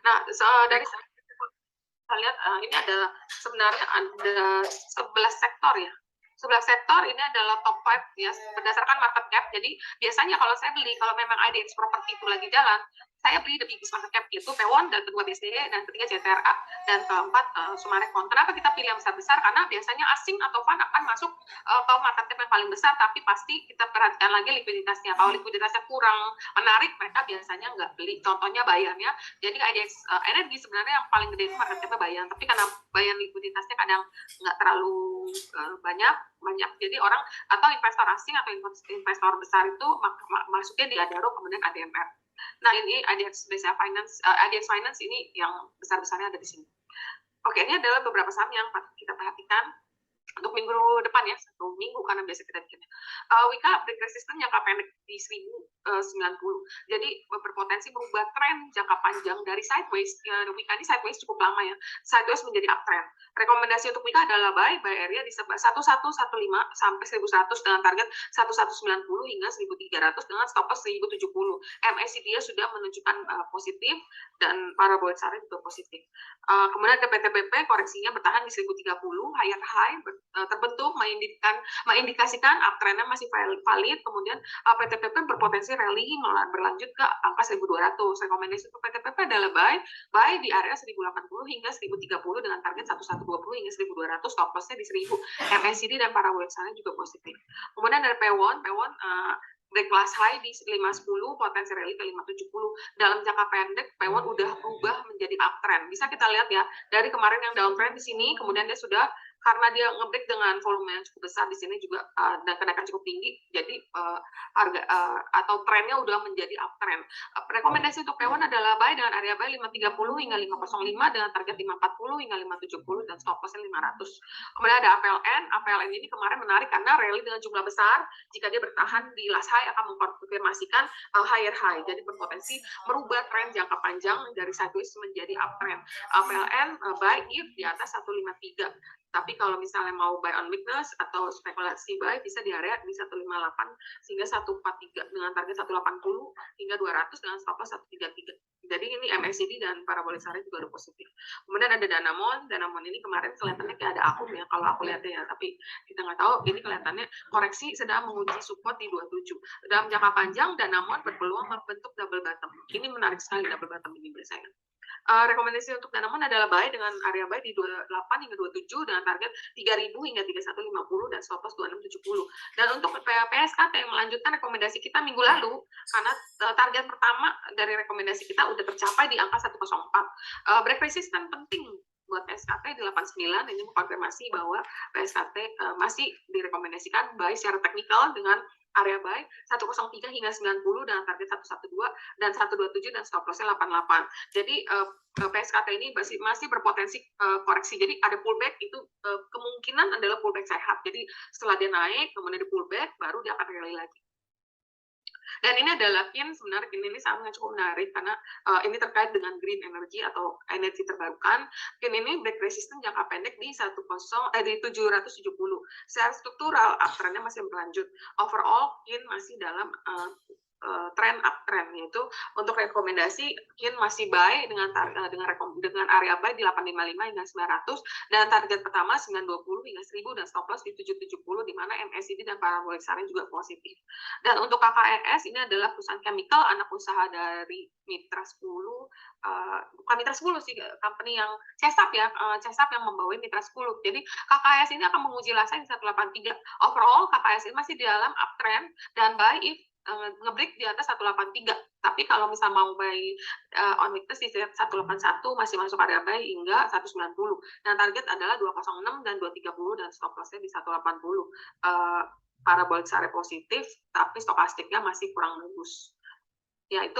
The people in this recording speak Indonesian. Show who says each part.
Speaker 1: Nah, dari kita lihat ini ada sebenarnya ada 11 sektor ya. 11 sektor ini adalah top 5 ya berdasarkan market cap. Jadi biasanya kalau saya beli, kalau memang IDX property itu lagi jalan, saya beli the biggest market cap itu Pewon, dan kedua BSDE, dan ketiga CTRA, dan keempat Sumarekon. Kenapa kita pilih yang besar-besar? Karena biasanya asing atau fund akan masuk ke market cap yang paling besar, tapi pasti kita perhatikan lagi likuiditasnya. Kalau likuiditasnya kurang menarik, mereka biasanya nggak beli. Contohnya Bayannya. Jadi IDX Energi sebenarnya yang paling gede itu market cap-nya Bayan, tapi karena Bayan likuiditasnya kadang nggak terlalu banyak, jadi orang atau investor asing atau investor besar itu masuknya di Adaro kemudian ADMR. Nah, ini IDX Finance, IDX Finance ini yang besar-besarnya ada di sini. Oke, ini adalah beberapa saham yang kita perhatikan untuk minggu depan ya, 1 minggu karena biasa kita bikinnya. Wika break resistance jangka pendek di 1090. Jadi berpotensi merubah tren jangka panjang dari sideways. Wika ini sideways cukup lama ya. Sideways menjadi uptrend. Rekomendasi untuk Wika adalah buy area di 1115 sampai 1100 dengan target 1190 hingga 1300 dengan stop loss 1070. MACD sudah menunjukkan positif dan parabola SARA juga positif. Kemudian ada PTBP koreksinya bertahan di 1030, higher high terbentuk mengindikasikan uptrendnya masih valid. Kemudian PTPP berpotensi rally berlanjut ke angka 1200. Rekomendasi untuk PTPP adalah buy di area 1080 hingga 1030 dengan target 1120 hingga 1200, stop lossnya di 1000. MACD dan parabola SARA juga positif. Kemudian ada Pewon break class high di 510, potensi rally ke 570. Dalam jangka pendek, Pewon udah berubah menjadi uptrend. Bisa kita lihat ya, dari kemarin yang downtrend di sini, kemudian dia sudah, karena dia nge-break dengan volume yang cukup besar di sini juga dan kenaikan cukup tinggi, jadi harga atau trennya udah menjadi uptrend. Rekomendasi untuk Pewon adalah buy dengan area buy 530 hingga 505 dengan target 540 hingga 570 dan stop loss-nya 500. Kemudian ada APLN ini kemarin menarik karena rally dengan jumlah besar. Jika dia bertahan di last high akan mengkonfirmasikan higher high, jadi berpotensi merubah tren jangka panjang dari sideways menjadi uptrend. APLN buy if di atas 153. Tapi kalau misalnya mau buy on weakness atau spekulasi buy bisa di area di 158 sehingga 143 dengan target 180 hingga 200 dengan stop loss 133. Jadi ini MACD dan parabola SARA juga ada positif. Kemudian ada Danamon ini kemarin kelihatannya kayak ada akum ya kalau aku lihatnya ya, tapi kita nggak tahu. Ini kelihatannya koreksi sedang menguji support di 27. Dalam jangka panjang Danamon berpeluang membentuk double bottom. Ini menarik sekali double bottom ini biasanya. Rekomendasi untuk Danamon adalah buy dengan area buy di 28 hingga 27 dengan target 3000 hingga 3150 dan stop loss 2670. Dan untuk PSKT yang melanjutkan rekomendasi kita minggu lalu, karena target pertama dari rekomendasi kita udah tercapai di angka 104. Break resistance penting buat PSKT di 89, ini mengkonfirmasi bahwa PSKT masih direkomendasikan buy secara teknikal dengan area buy 103 hingga 90 dengan target 112 dan 127 dan stop loss-nya 88. Jadi PSKT ini masih berpotensi koreksi. Jadi ada pullback itu kemungkinan adalah pullback sehat. Jadi setelah dia naik kemudian di pullback baru dia akan rally lagi. Dan ini adalah KIN, sebenarnya KIN ini sangat cukup menarik karena ini terkait dengan green energy atau energi terbarukan. KIN ini break resistance jangka pendek di 770. Secara struktural uptrendnya masih berlanjut. Overall KIN masih dalam tren uptrend, yaitu untuk rekomendasi KIN masih buy dengan area buy di 855 hingga 900 dan target pertama 920 hingga 1000 dan stop loss di 770 di mana MACD dan parabola SARA juga positif. Dan untuk KKRS ini adalah perusahaan chemical anak usaha dari Mitra 10, bukan Mitra 10 sih, company yang CESAP ya, CESAP yang membawa Mitra 10. Jadi KKS ini akan menguji lasa di 183. Overall KKS ini masih di dalam uptrend dan buy if ngebreak di atas 183. Tapi kalau misal mau buy on weakness di 181 masih masuk area buy hingga 190. Dan target adalah 206 dan 230 dan stop loss-nya di 180. Parabola SARA positif, tapi stokastiknya masih kurang bagus. Ya, itu